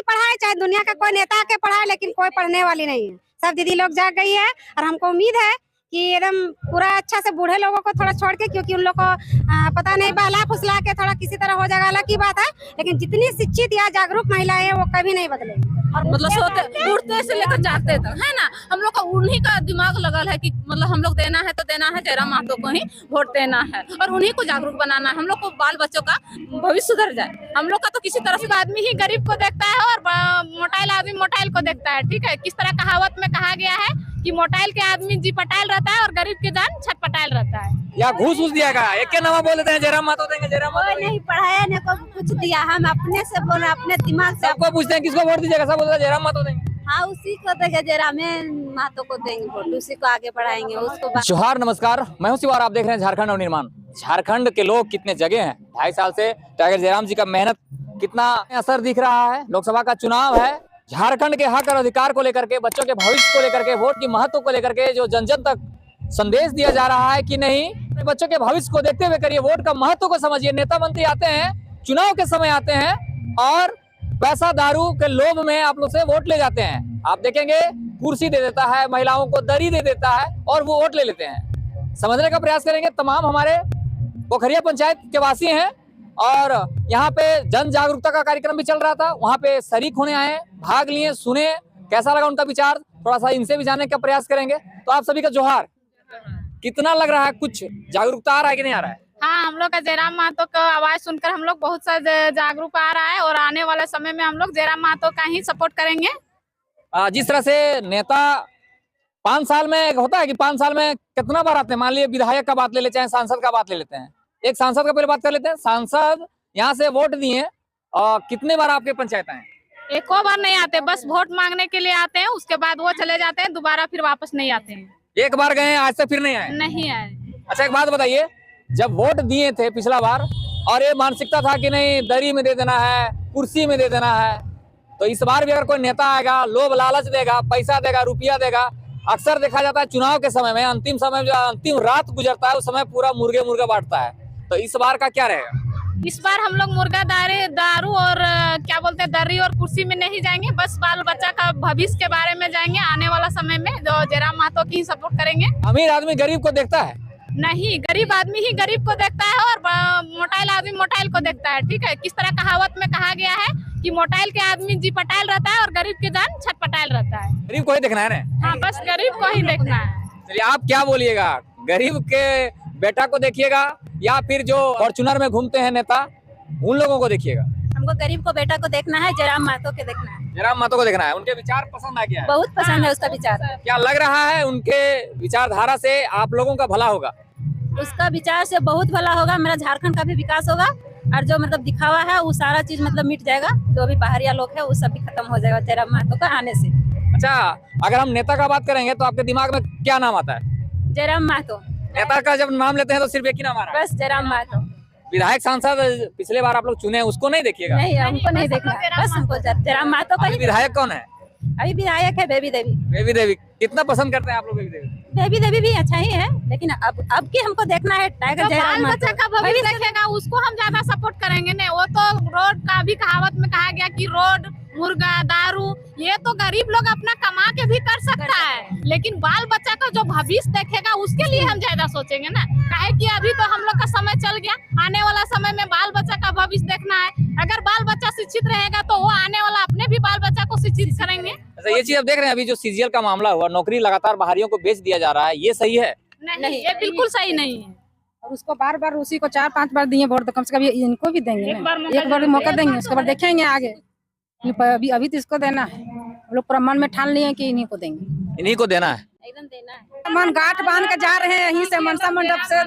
दीदी पढ़ाए चाहे दुनिया का कोई नेता के पढ़ाए, लेकिन कोई पढ़ने वाली नहीं है। सब दीदी लोग जाग गई है और हमको उम्मीद है कि एकदम पूरा अच्छा से बूढ़े लोगों को थोड़ा छोड़ के, क्योंकि उन लोग को पता नहीं बहला फुसला के थोड़ा किसी तरह हो जाएगा, अलग की बात है। लेकिन जितनी शिक्षित या जागरूक महिलाएं हैं वो कभी नहीं बदलेगी। मतलब सोते उठते से लेकर जाते तक है ना, हम लोग का उन्हीं का दिमाग लगल है कि मतलब हम लोग देना है तो देना है, जयराम महतो को ही वोट देना है और उन्हीं को जागरूक बनाना है। हम लोग को बाल बच्चों का भविष्य सुधर जाए। हम लोग का तो किसी तरह से आदमी ही गरीब को देखता है और मोटाइल आदमी मोटाइल को देखता है। ठीक है, किस तरह कहावत में कहा गया है कि मोटाइल के आदमी जी पटाइल रहता है और गरीब के जान छटपटाइल रहता है। या घूस दिया गया एक के नाम बोल देते हैं जयराम महतो देंगे, जयराम महतो नहीं पढ़ाया न को कुछ दिया, हम अपने से बोल अपने दिमाग से। सबको पूछते हैं किसको वोट दीजिएगा, सब बोलते हैं जयराम महतो देंगे। हाँ, उसी को देंगे, जयराम महतो को देंगे वोट, उसी को आगे बढ़ाएंगे उसको। जोहार, नमस्कार, मैं हूं शिवार, आप देख रहे हैं झारखंड नवनिर्माण। झारखंड के लोग कितने जगह हैं, 2.5 साल से टाइगर जयराम जी का मेहनत कितना असर दिख रहा है। लोकसभा का चुनाव है, झारखंड के हक और अधिकार को लेकर के, बच्चों के भविष्य को लेकर के, वोट की महत्व को लेकर के जो जन जन तक संदेश दिया जा रहा है कि नहीं, बच्चों के भविष्य को देखते हुए करिए, वोट का महत्व को समझिए। नेता मंत्री आते हैं, चुनाव के समय आते हैं और पैसा दारू के लोभ में आप लोग से वोट ले जाते हैं। आप देखेंगे कुर्सी दे देता है, महिलाओं को दरी दे देता है और वो वोट ले लेते हैं। समझने का प्रयास करेंगे। तमाम हमारे पोखरिया पंचायत के वासी हैं और यहाँ पे जन जागरूकता का कार्यक्रम भी चल रहा था, वहाँ पे शरीक होने आए, भाग लिए, सुने, कैसा लगा उनका विचार, थोड़ा सा इनसे भी जानने का प्रयास करेंगे। तो आप सभी का जोहार। कितना लग रहा है, कुछ जागरूकता आ रहा है कि नहीं आ रहा है? हाँ, हम लोग का जयराम महतो का आवाज सुनकर हम लोग बहुत सा जागरूक आ रहा है और आने वाले समय में हम लोग जयराम महतो का ही सपोर्ट करेंगे। जिस तरह से नेता 5 साल में होता है कि 5 साल में कितना बार आते हैं, मान लीजिए विधायक का बात ले लेते हैं, सांसद का बात ले लेते हैं। एक सांसद का पहले बात कर लेते हैं। सांसद यहाँ से वोट दिए और कितने बार आपके पंचायत आए? एको बार नहीं आते, बस वोट मांगने के लिए आते हैं, उसके बाद वो चले जाते हैं, दोबारा फिर वापस नहीं आते हैं। एक बार गए, आज से फिर नहीं आए? नहीं आए। अच्छा, एक बात बताइए, जब वोट दिए थे पिछला बार और ये मानसिकता था कि नहीं दरी में दे देना है, कुर्सी में दे देना है, तो इस बार भी अगर कोई नेता आएगा, लोभ लालच देगा, पैसा देगा, रुपया देगा, अक्सर देखा जाता है चुनाव के समय में, अंतिम समय जो अंतिम रात गुजरता है उस समय पूरा मुर्गा बांटता है। तो इस बार का क्या रहेगा? इस बार हम लोग मुर्गा दारू और क्या बोलते हैं दर्री और कुर्सी में नहीं जाएंगे, बस बाल बच्चा का भविष्य के बारे में जाएंगे। आने वाला समय में जो जयराम महतो की सपोर्ट करेंगे। अमीर आदमी गरीब को देखता है? नहीं, गरीब आदमी ही गरीब को देखता है और मोटाइल आदमी मोटाइल को देखता है। ठीक है, किस तरह कहावत में कहा गया है कि मोटाइल के आदमी जी पटाइल रहता है और गरीब के जान छटपटाइल रहता है। गरीब को ही देखना है ना? हाँ, बस गरीब को ही देखना है। चलिए, आप क्या बोलिएगा, गरीब के बेटा को देखिएगा या फिर जो फॉर्च्यूनर में घूमते हैं नेता, उन लोगों को देखिएगा? हमको गरीब को बेटा को देखना है, जयराम महतो के देखना है। जयराम महतो को देखना है। उनके विचार पसंद आ गया है? बहुत पसंद है उसका विचार। क्या लग रहा है उनके विचारधारा से आप लोगों का भला होगा? उसका विचार से बहुत भला होगा, मेरा झारखंड का भी विकास होगा और जो मतलब दिखावा है वो सारा चीज मतलब मिट जाएगा, जो भी बाहरिया लोग है वो सब भी खत्म हो जाएगा जयराम महतो का आने से। अच्छा, अगर हम नेता का बात करेंगे तो आपके दिमाग में क्या नाम आता है? जयराम महतो। नेता का जब नाम लेते हैं तो सिर्फ एक ही नाम आ रहा है? बस जयराम महतो। विधायक सांसद पिछले बार आप लोग चुने, उसको नहीं देखिएगा? नहीं, हमको नहीं देखना, बस हमको जयराम महतो का ही। विधायक कौन है? अभी विधायक है बेबी देवी। बेबी देवी कितना पसंद करते हैं आप लोग बेबी देवी? बेबी देवी भी अच्छा ही है, लेकिन अब की हमको देखना है टाइगर जयराम महतो। बच्चा का भविष्य देखेगा उसको हम ज्यादा सपोर्ट करेंगे। नहीं, वो तो रोड का भी कहावत में कहा गया कि रोड, मुर्गा, दारू, ये तो गरीब लोग अपना कमा के भी कर सकता है, लेकिन बाल बच्चा का जो भविष्य देखेगा उसके लिए हम ज्यादा सोचेंगे ना। काहे कि अभी तो हम लोग का समय चल गया, आने वाला समय में बाल बच्चा का भविष्य देखना है। अगर बाल बच्चा शिक्षित रहेगा तो वो आने वाला अपने भी बाल बच्चा को शिक्षित करेंगे। अच्छा, ये चीज आप देख रहे हैं, अभी जो सीजीएल का मामला हुआ, नौकरी लगातार बाहरियों को बेच दिया जा रहा है, ये सही है? नहीं, ये बिल्कुल सही नहीं है। और उसको बार बार उसी को 4-5 बार दिए वोट, तो कम से कम इनको भी देंगे, एक बार मौका देंगे, उसके बाद देखेंगे आगे। अभी तो इसको देना है, हम लोग पूरा मन में ठान लिए कि इन्हीं को देंगे, इन्हीं को देना है। एकदम देना है। मन गांठ बांध के जा रहे हैं, यहीं से मनसा मंडप से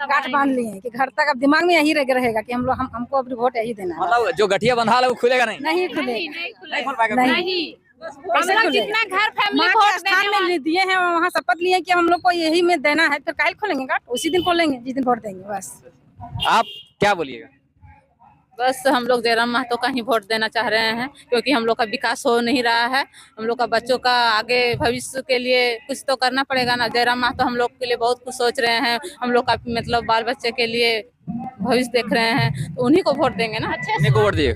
गांठ बांध लिए हैं कि घर तक अब दिमाग में यही रहेगा कि हम लोग हमको अपनी वोट यही देना है। मतलब जो गठिया बंधा है वो खुलेगा नहीं? नहीं खुलेगा, नहीं खोल पाएगा? नहीं, हम लोग जितना घर फैमिली माँ के स्थान में दिए हैं, वहाँ शपथ लिए कि हम लोग को यही में देना है, फिर काहे खोलेंगे गांठ? उसी दिन खोलेंगे जिस दिन वोट देंगे। बस आप क्या बोलिएगा? बस हम लोग जयराम महतो का ही वोट देना चाह रहे हैं, क्योंकि हम लोग का विकास हो नहीं रहा है। हम लोग का बच्चों का आगे भविष्य के लिए कुछ तो करना पड़ेगा ना। जयराम महतो हम लोग के लिए बहुत कुछ सोच रहे हैं, हम लोग का मतलब बाल बच्चे के लिए भविष्य देख रहे हैं, तो उन्हीं को वोट देंगे ना। उन्हीं को वोट दिए।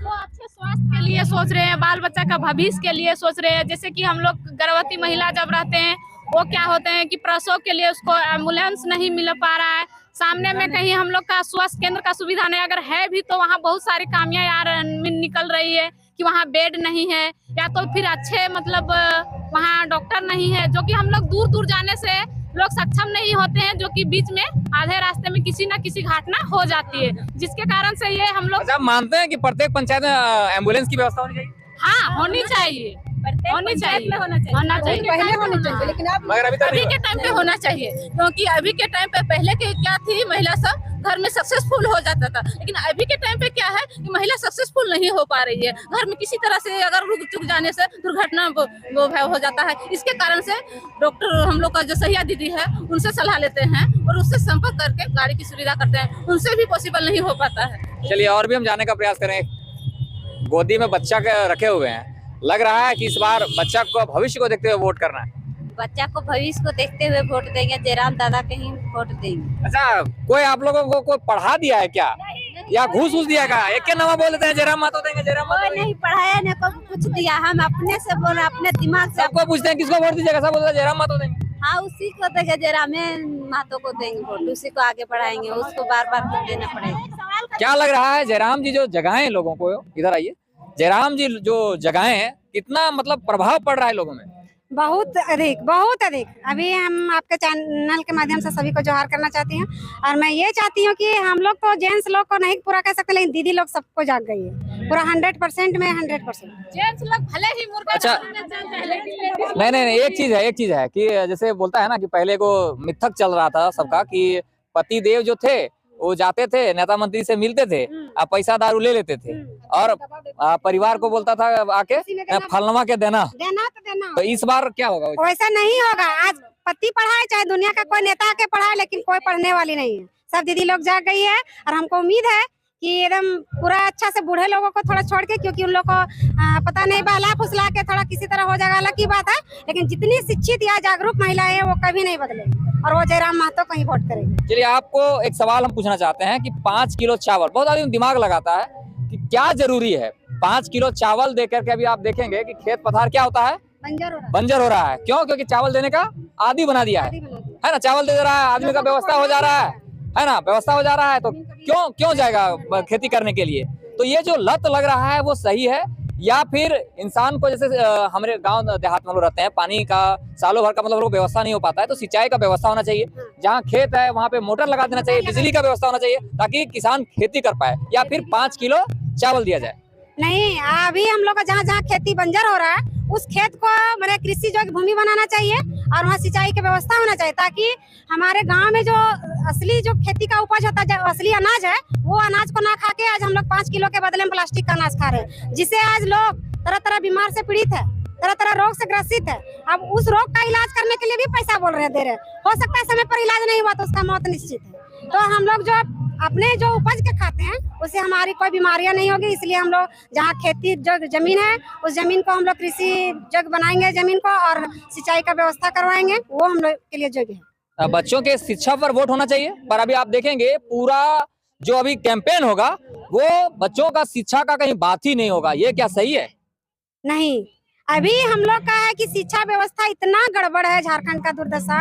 स्वास्थ्य के लिए सोच रहे हैं, बाल बच्चा का भविष्य के लिए सोच रहे हैं। जैसे कि हम लोग गर्भवती महिला जब रहते हैं, वो क्या होते हैं कि प्रसव के लिए उसको एम्बुलेंस नहीं मिल पा रहा है, सामने में कहीं हम लोग का स्वास्थ्य केंद्र का सुविधा नहीं, अगर है भी तो वहाँ बहुत सारी खामियां यार निकल रही है कि वहाँ बेड नहीं है, या तो फिर अच्छे मतलब वहाँ डॉक्टर नहीं है, जो कि हम लोग दूर दूर जाने से लोग सक्षम नहीं होते हैं, जो कि बीच में आधे रास्ते में किसी न किसी घटना हो जाती है, जिसके कारण से ये हम लोग अच्छा, मानते हैं कि प्रत्येक पंचायत में एम्बुलेंस की व्यवस्था होनी चाहिए? हाँ, होनी चाहिए, होनी चाहिए, होना चाहिए, पहले होनी चाहिए, लेकिन अब मगर अभी अभी के टाइम पे होना चाहिए, क्योंकि अभी के टाइम पे पहले के क्या थी, महिला सब घर में सक्सेसफुल हो जाता था, लेकिन अभी के टाइम पे क्या है कि महिला सक्सेसफुल नहीं हो पा रही है, घर में किसी तरह से अगर रुक चुक जाने से दुर्घटना वो हो जाता है। इसके कारण से डॉक्टर हम लोग का जो सहिया दीदी है उनसे सलाह लेते हैं और उससे संपर्क करके गाड़ी की सुविधा करते हैं, उनसे भी पॉसिबल नहीं हो पाता है। चलिए और भी हम जानने का प्रयास करें। गोदी में बच्चा रखे हुए हैं, लग रहा है कि इस बार बच्चा को भविष्य को देखते हुए वोट करना है। बच्चा को भविष्य को देखते हुए वोट देंगे, जयराम दादा के ही वोट देंगे। अच्छा, कोई आप लोगों को कोई पढ़ा दिया है क्या, या घूस दिया का? एक के नाम बोल देते हैं जयराम मातो देंगे, जयराम मातो कोई देंगे। नहीं पढ़ाया न को कुछ दिया, हम अपने से बोल अपने दिमाग से। सबको पूछते हैं किसको वोट दीजिएगा, सब बोलते हैं जयराम मातो देंगे। हाँ, उसी को देंगे, जयराम मातो को देंगे वोट, उसी को आगे बढ़ाएंगे, उसको बार बार वोट देना पड़ेगा। क्या लग रहा है जयराम जी जो जगाएं लोगों को, इधर आइए, जयराम जी जो जगाएं हैं कितना मतलब प्रभाव पड़ रहा है लोगों में? बहुत अधिक, बहुत अधिक। अभी हम आपके चैनल के माध्यम से सभी को जोहार करना चाहती हूँ, और मैं ये चाहती हूँ कि हम लोग तो जेंट्स लोग को नहीं पूरा कह सकते, लेकिन दीदी लोग सबको जाग गई है पूरा 100% में 100%। जेंट्स लोग भले ही मुर्गा अच्छा, नहीं, एक चीज है कि जैसे बोलता है ना कि पहले को मिथक चल रहा था सबका कि पति देव जो थे वो जाते थे नेता मंत्री से मिलते थे, अब पैसा दारू ले लेते थे, और परिवार को बोलता था आके फलनवा के देना तो देना। तो इस बार क्या होगा? वैसा नहीं होगा। आज पति पढ़ाए चाहे दुनिया का कोई नेता आके पढ़ाए, लेकिन कोई पढ़ने वाली नहीं है। सब दीदी लोग जाग गई है, और हमको उम्मीद है कि एकदम पूरा अच्छा से बूढ़े लोगों को थोड़ा छोड़ के, क्योंकि उन लोग को पता नहीं बहला फुसला के थोड़ा किसी तरह हो जाएगा, अलग की बात है, लेकिन जितनी शिक्षित या जागरूक महिलाएं हैं वो कभी नहीं बदलेगी, और वो जयराम महतो को ही वोट करेगी। चलिए, आपको एक सवाल हम पूछना चाहते हैं कि 5 किलो चावल, बहुत आदमी दिमाग लगाता है कि क्या जरूरी है 5 किलो चावल दे करके। अभी आप देखेंगे कि खेत पथार क्या होता है, बंजर हो रहा है। क्यों? क्योंकि चावल देने का आदी बना दिया है ना, चावल दे रहा है, आदमी का व्यवस्था हो जा रहा है ना, व्यवस्था हो जा रहा है, तो क्यों जाएगा खेती करने के लिए? तो ये जो लत लग रहा है वो सही है, या फिर इंसान को, जैसे हमारे गांव देहात में लोग रहते हैं, पानी का सालों भर का मतलब व्यवस्था नहीं हो पाता है, तो सिंचाई का व्यवस्था होना चाहिए, जहाँ खेत है वहाँ पे मोटर लगा देना चाहिए, बिजली का व्यवस्था होना चाहिए, ताकि किसान खेती कर पाए, या फिर 5 किलो चावल दिया जाए। नहीं, अभी हम लोग का जहाँ जहाँ खेती बंजर हो रहा है उस खेत को मैंने कृषि जो भूमि बनाना चाहिए, और वहाँ सिंचाई की व्यवस्था होना चाहिए, ताकि हमारे गांव में जो असली जो खेती का उपज होता है, जो असली अनाज है, वो अनाज को ना खा के आज हम लोग 5 किलो के बदले में प्लास्टिक का अनाज खा रहे हैं, जिससे आज लोग तरह तरह बीमार से पीड़ित है, तरह तरह रोग से ग्रसित है। अब उस रोग का इलाज करने के लिए भी पैसा बोल रहे दे रहे, हो सकता है समय पर इलाज नहीं हुआ तो उसका मौत निश्चित है। तो हम लोग जो अपने जो उपज के खाते हैं उससे हमारी कोई बीमारियां नहीं होगी, इसलिए हम लोग जहाँ खेती जो जमीन है उस जमीन को हम लोग कृषि जग बनाएंगे, जमीन को, और सिंचाई का व्यवस्था करवाएंगे, वो हम लोग के लिए योग्य है। बच्चों के शिक्षा पर वोट होना चाहिए, पर अभी आप देखेंगे पूरा जो अभी कैंपेन होगा वो बच्चों का शिक्षा का कहीं बात ही नहीं होगा। ये क्या सही है? नहीं, अभी हम लोग का है कि शिक्षा व्यवस्था इतना गड़बड़ है झारखंड का दुर्दशा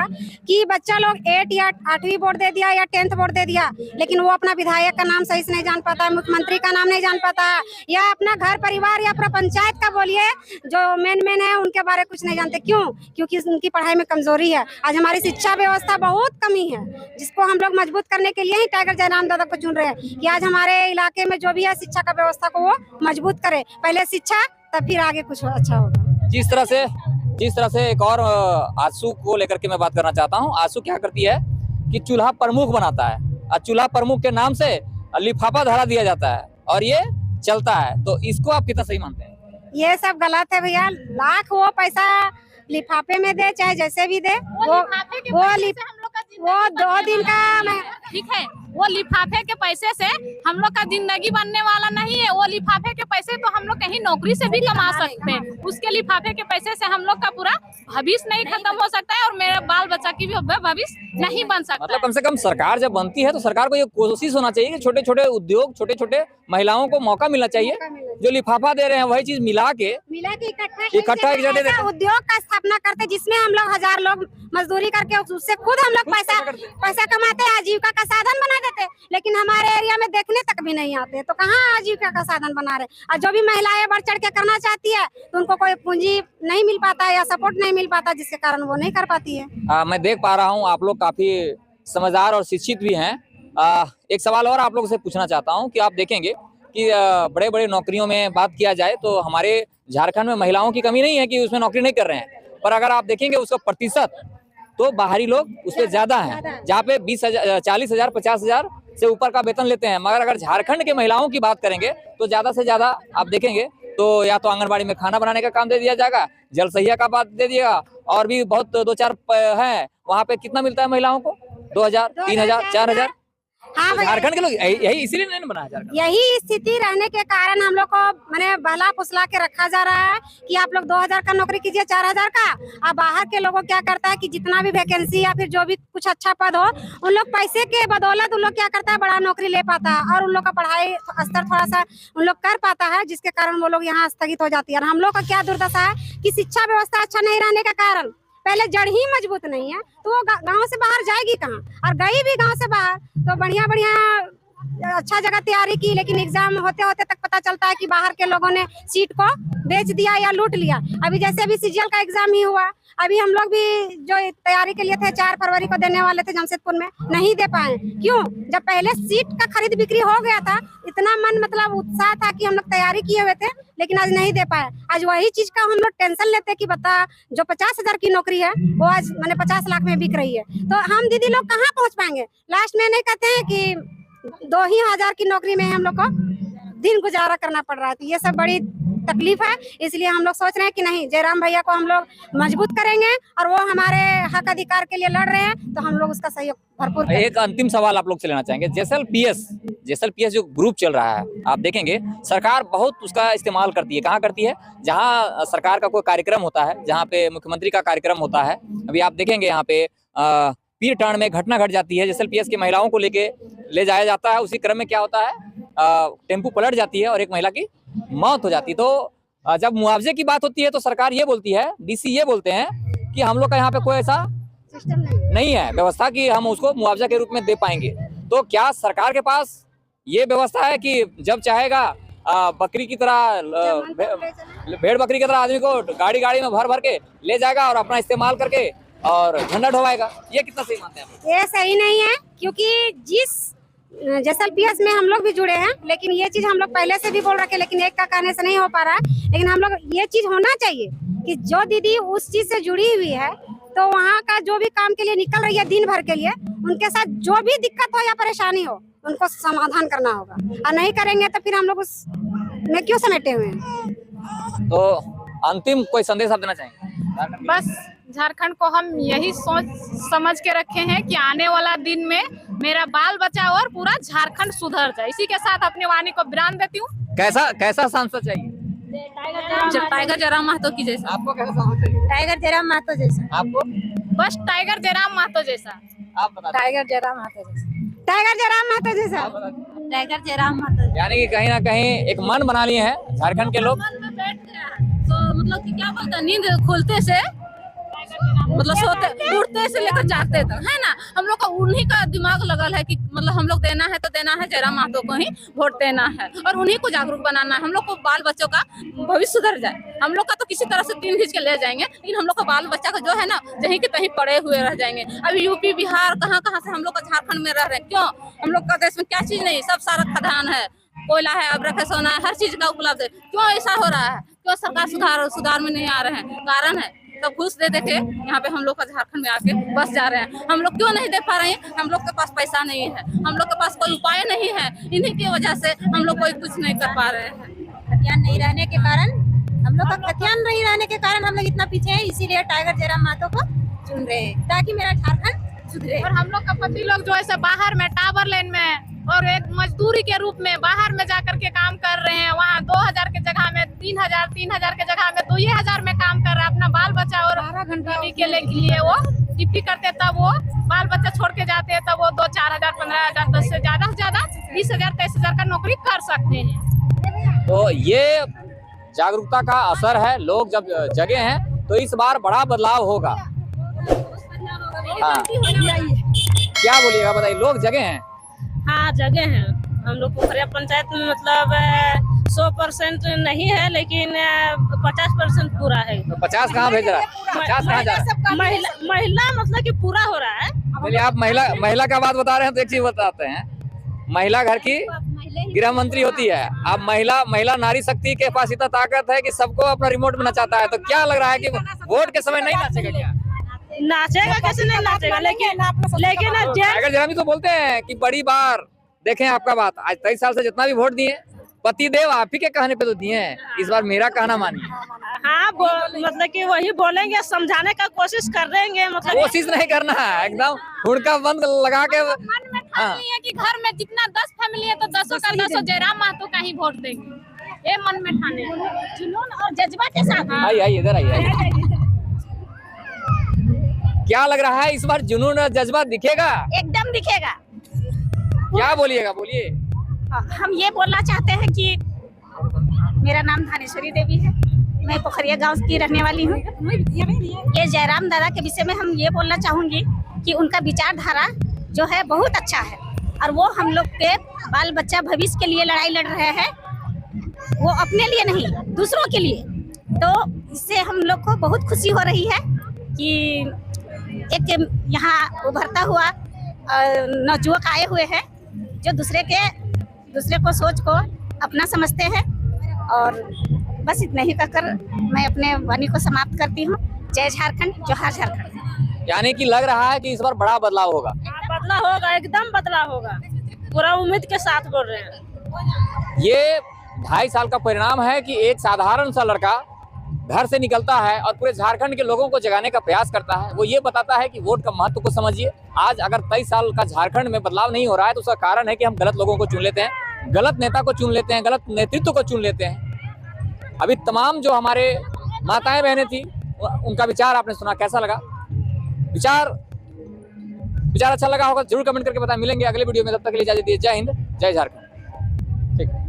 कि बच्चा लोग 8 या 8वीं बोर्ड दे दिया या 10th बोर्ड दे दिया, लेकिन वो अपना विधायक का नाम सही से नहीं जान पाता है, मुख्यमंत्री का नाम नहीं जान पाता है, या अपना घर परिवार या अपना पंचायत का बोलिए जो मेन है उनके बारे में कुछ नहीं जानते। क्यों? क्योंकि उनकी पढ़ाई में कमजोरी है। आज हमारी शिक्षा व्यवस्था बहुत कमी है, जिसको हम लोग मजबूत करने के लिए ही टाइगर जयराम दादा को चुन रहे हैं कि आज हमारे इलाके में जो भी है शिक्षा का व्यवस्था को वो मजबूत करे, पहले शिक्षा तब फिर आगे कुछ अच्छा होगा। जिस तरह से एक और आंसू को लेकर के मैं बात करना चाहता हूँ। आंसू क्या करती है कि चूल्हा प्रमुख बनाता है, और चूल्हा प्रमुख के नाम से लिफाफा धरा दिया जाता है और ये चलता है, तो इसको आप कितना सही मानते हैं? ये सब गलत है भैया। लाख वो पैसा लिफाफे में दे चाहे जैसे भी दे, वो 2 दिन का ठीक है, वो लिफाफे के पैसे से हम लोग का जिंदगी बनने वाला नहीं है। वो लिफाफे के पैसे तो हम लोग कहीं नौकरी से भी कमा सकते हैं, उसके लिफाफे के पैसे से हम लोग का पूरा भविष्य नहीं खत्म हो सकता है और मेरे बाल बच्चा की भी भविष्य नहीं बन सकता। मतलब कम से कम सरकार जब बनती है तो सरकार को ये कोशिश होना चाहिए कि छोटे छोटे उद्योग, छोटे छोटे महिलाओं को मौका मिलना चाहिए, जो लिफाफा दे रहे हैं वही चीज मिला के इकट्ठा एक जगह देते उद्योग का स्थापना करते जिसमें हम लोग 1000 लोग मजदूरी करके उससे खुद हम लोग पैसा कमाते हैं, आजीविका का साधन बना देते। लेकिन हमारे एरिया में देखने तक भी नहीं आते, तो कहाँ आजीविका का साधन बना रहे। और जो भी महिलाएं बढ़ चढ़ के करना चाहती है तो उनको कोई पूंजी नहीं मिल पाता है या सपोर्ट नहीं मिल पाता, जिसके कारण वो नहीं कर पाती है। मैं देख पा रहा हूँ आप लोग काफी समझदार और शिक्षित भी हैं। एक सवाल और आप लोगों से पूछना चाहता हूँ कि आप देखेंगे कि बड़े बड़े नौकरियों में बात किया जाए तो हमारे झारखंड में महिलाओं की कमी नहीं है कि उसमें नौकरी नहीं कर रहे हैं, पर अगर आप देखेंगे उसका प्रतिशत तो बाहरी लोग उससे ज्यादा हैं, जहाँ पे 20,000, 40,000, 50,000 से ऊपर का वेतन लेते हैं। मगर अगर झारखंड के महिलाओं की बात करेंगे तो ज्यादा से ज्यादा आप देखेंगे तो या तो आंगनबाड़ी में खाना बनाने का काम दे दिया जाएगा, जल सहिया का बात दे दिएगा, और भी बहुत 2-4 है वहाँ पे कितना मिलता है महिलाओं को 2,000, 3,000, 4,000। हाँ, झारखंड के लोग यही इसीलिए नहीं बना झारखंड। यही स्थिति रहने के कारण हम लोग को मैंने बहला फुसला के रखा जा रहा है कि आप लोग 2,000 का नौकरी कीजिए, 4,000 का। अब बाहर के लोगों क्या करता है कि जितना भी वैकेंसी या फिर जो भी कुछ अच्छा पद हो, उन लोग पैसे के बदौलत उन लोग क्या करता है, बड़ा नौकरी ले पाता है और उन लोग का पढ़ाई स्तर थोड़ा सा उन लोग कर पाता है, जिसके कारण वो लोग यहाँ स्थगित हो जाती है। और हम लोग का क्या दुर्दशा है कि शिक्षा व्यवस्था अच्छा नहीं रहने के कारण, पहले जड़ ही मजबूत नहीं है तो वो गांव से बाहर जाएगी कहाँ, और गई भी गांव से बाहर तो बढ़िया बढ़िया अच्छा जगह तैयारी की, लेकिन एग्जाम होते होते तक पता चलता है कि बाहर के लोगों ने सीट को बेच दिया या लूट लिया। अभी जैसे अभी सीजीएल का एग्जाम ही हुआ, अभी हम लोग भी जो तैयारी के लिए थे 4 फरवरी को देने वाले थे जमशेदपुर में, नहीं दे पाए। क्यों? जब पहले सीट का खरीद बिक्री हो गया था, इतना मन मतलब उत्साह था कि हम लोग तैयारी किए हुए थे, लेकिन आज नहीं दे पाए। आज वही चीज का हम लोग टेंशन लेते कि बता जो 50,000 की नौकरी है वो आज मैंने 50 लाख में बिक रही है, तो हम दीदी लोग कहाँ पहुँच पाएंगे। लास्ट में नहीं कहते हैं कि 2,000 की नौकरी में हम लोग को दिन गुजारा करना पड़ रहा है। तो ये सब बड़ी तकलीफ है, इसलिए हम लोग सोच रहे हैं कि नहीं, जयराम भैया को हम लोग मजबूत करेंगे और वो हमारे हक अधिकार के लिए लड़ रहे हैं तो हम लोग उसका सहयोग भरपूर करेंगे। एक अंतिम सवाल आप लोग से लेना चाहेंगे। जेएसएल-पीएस जो ग्रुप चल रहा है, आप देखेंगे सरकार बहुत उसका इस्तेमाल करती है। कहाँ करती है? जहाँ सरकार का कोई कार्यक्रम होता है, जहाँ पे मुख्यमंत्री का कार्यक्रम होता है। अभी आप देखेंगे यहाँ पे पीर टांड में घटना घट जाती है, जेएसएल-पीएस की महिलाओं को लेके ले जाया जाता है। उसी क्रम में क्या होता है, टेम्पू पलट जाती है और एक महिला की मौत हो जाती है। तो जब मुआवजे की बात होती है तो सरकार ये बोलती है, डीसी ये बोलते हैं कि हम लोग का यहाँ पे कोई ऐसा सिस्टम नहीं है व्यवस्था कि हम उसको मुआवजा के रूप में दे पाएंगे। तो क्या सरकार के पास ये व्यवस्था है कि जब चाहेगा बकरी की तरह, भेड़ बकरी की तरह आदमी को गाड़ी में भर के ले जाएगा और अपना इस्तेमाल करके और झंडा ढोवाएगा? ये कितना सही मानते हैं आप? ये सही नहीं है, क्योंकि जिस जेएसएल-पीएस में हम लोग भी जुड़े हैं, लेकिन ये चीज हम लोग पहले से भी बोल रखे, लेकिन एक का कहने से नहीं हो पा रहा है। लेकिन हम लोग ये चीज होना चाहिए कि जो दीदी उस चीज से जुड़ी हुई है तो वहाँ का जो भी काम के लिए निकल रही है दिन भर के लिए, उनके साथ जो भी दिक्कत हो या परेशानी हो उनको समाधान करना होगा, और नहीं करेंगे तो फिर हम लोग उस में क्यों समेटे हुए हैं। तो अंतिम कोई संदेश आप देना चाहेंगे? बस झारखंड को हम यही सोच समझ के रखे हैं कि आने वाला दिन में मेरा बाल बच्चा और पूरा झारखंड सुधर जाए। इसी के साथ अपनी वाणी को विराम देती हूँ। कैसा सांसद चाहिए? टाइगर जयराम महतो की जैसा। आपको कैसा सांसद चाहिए? टाइगर जयराम महतो जैसा। आपको? बस टाइगर जयराम महतो जैसा। आप बता। टाइगर जयराम महतो जैसा। टाइगर जयराम महतो जैसा। टाइगर जयराम महतो। यानी कि कहीं ना कहीं एक मन बना लिए हैं झारखंड के लोग। मन में बैठ गया तो मतलब कि क्या बोलते हैं, नींद खुलते से मतलब सोते उठते से लेकर जागते तक, है ना। हम लोग का उन्हीं का दिमाग लगल है कि मतलब हम लोग देना है तो देना है, जयराम महतो को ही वोट देना है और उन्हीं को जागरूक बनाना है। हम लोग को बाल बच्चों का भविष्य सुधर जाए। हम लोग का तो किसी तरह से तीन खींच के ले जाएंगे, लेकिन हम लोग का बाल बच्चा का जो है ना जहीं के तहीं पड़े हुए रह जाएंगे। अभी यूपी बिहार कहाँ से हम लोग का झारखंड में रह रहे हैं। क्यों? हम लोग का देश में क्या चीज नहीं, सब सारा खदान है, कोयला है, अबरख है, सोना है, हर चीज का उपलब्ध है। क्यों ऐसा हो रहा है? क्यों सरकार सुधार में नहीं आ रहे हैं? कारण है सब घूस दे के यहाँ पे हम लोग का झारखंड में आके बस जा रहे हैं। हम लोग क्यों नहीं दे पा रहे हैं? हम लोग के पास पैसा नहीं है, हम लोग के पास कोई उपाय नहीं है। इन्हीं की वजह से हम लोग कोई कुछ नहीं कर पा रहे हैं। खतियान नहीं रहने के कारण, हम लोग का खतियान नहीं रहने के कारण हम लोग इतना पीछे हैं। इसीलिए टाइगर जयराम महतो को चुन रहे हैं ताकि मेरा झारखंड सुधरे। और हम लोग का पति लोग जो ऐसे बाहर में टावर लाइन में और एक मजदूरी के रूप में बाहर में जाकर के काम कर रहे हैं, वहाँ 2000 के जगह में 3000 के जगह में 2000 में काम कर रहा है। अपना बाल बच्चा और 12 घंटा बीवी के लिए वो ड्यूटी करते, तब वो बाल बच्चा छोड़ के जाते हैं, तब वो 2-4000 15,000 10 से ज्यादा 20,000 23,000 का नौकरी कर सकते हैं। तो ये जागरूकता का असर है, लोग जब जगे हैं तो इस बार बड़ा बदलाव होगा। हाँ, क्या बोलिएगा, बताइए, लोग जगे हैं? हाँ जगह है। हम लोग पोखरिया पंचायत में मतलब 100% नहीं है, लेकिन 50% पूरा है। तो 50 कहाँ भेज रहा है? 50 कहाँ जा रहा है? महिला मतलब कि पूरा हो रहा है। चलिए, आप महिला का बात बता रहे हैं तो एक चीज बताते हैं। महिला घर की गृह मंत्री होती है। अब महिला नारी शक्ति के पास इतना ताकत है कि सबको अपना रिमोट में नचाता है। तो क्या लग रहा है कि वोट के समय नहीं नाचेगा क्या? नाचेगा कैसे नहीं नाचेगा, लेकिन टाइगर जयराम तो बोलते हैं कि बड़ी बार देखें आपका बात, आज 23 साल से जितना भी वोट दिए पति देव आप ही के कहने पे तो दिए हैं, इस बार मेरा कहना मानिए। हाँ मतलब कि वही बोलेंगे, समझाने का कोशिश कर देंगे। मतलब कोशिश नहीं करना है, एकदम हुड़का बंद लगा के। मन में ठान लिया कि घर में जितना 10 फैमिली है तो 10 का 10 जयराम महतो का ही वोट देंगे, ये मन में ठाने। जुनून और जज्बा के साथ आइए इधर आइए। क्या लग रहा है इस बार जुनून और जज्बा दिखेगा? एकदम दिखेगा। क्या बोलिएगा, बोलिए। हम ये बोलना चाहते हैं कि मेरा नाम धानेश्वरी देवी है, मैं पोखरिया गांव की रहने वाली हूँ। ये जयराम दादा के विषय में हम ये बोलना चाहूंगी कि उनका विचारधारा जो है बहुत अच्छा है, और वो हम लोग के बाल बच्चा भविष्य के लिए लड़ाई लड़ रहे हैं, वो अपने लिए नहीं दूसरों के लिए। तो इससे हम लोग को बहुत खुशी हो रही है कि एक यहाँ उभरता हुआ नवयुवक आए हुए हैं जो दूसरे को सोच को अपना समझते हैं। और बस इतना ही कहकर मैं अपने वाणी को समाप्त करती हूँ। जय झारखंड, जोहार झारखंड। यानी कि लग रहा है कि इस बार बड़ा बदलाव होगा। बदलाव होगा, एकदम बदलाव होगा, पूरा उम्मीद के साथ बोल रहे हैं। ये 2.5 साल का परिणाम है कि एक साधारण सा लड़का घर से निकलता है और पूरे झारखंड के लोगों को जगाने का प्रयास करता है। वो ये बताता है कि वोट का महत्व को समझिए। आज अगर 23 साल का झारखंड में बदलाव नहीं हो रहा है तो उसका कारण है कि हम गलत लोगों को चुन लेते हैं, गलत नेता को चुन लेते हैं, गलत नेतृत्व को चुन लेते हैं। अभी तमाम जो हमारे माताएं बहनें थी उनका विचार आपने सुना, कैसा लगा? विचार अच्छा लगा होगा जरूर कमेंट करके बताएं। मिलेंगे अगले वीडियो में, तब तक के लिए इजाजत दीजिए। जय हिंद, जय झारखंड। ठीक है।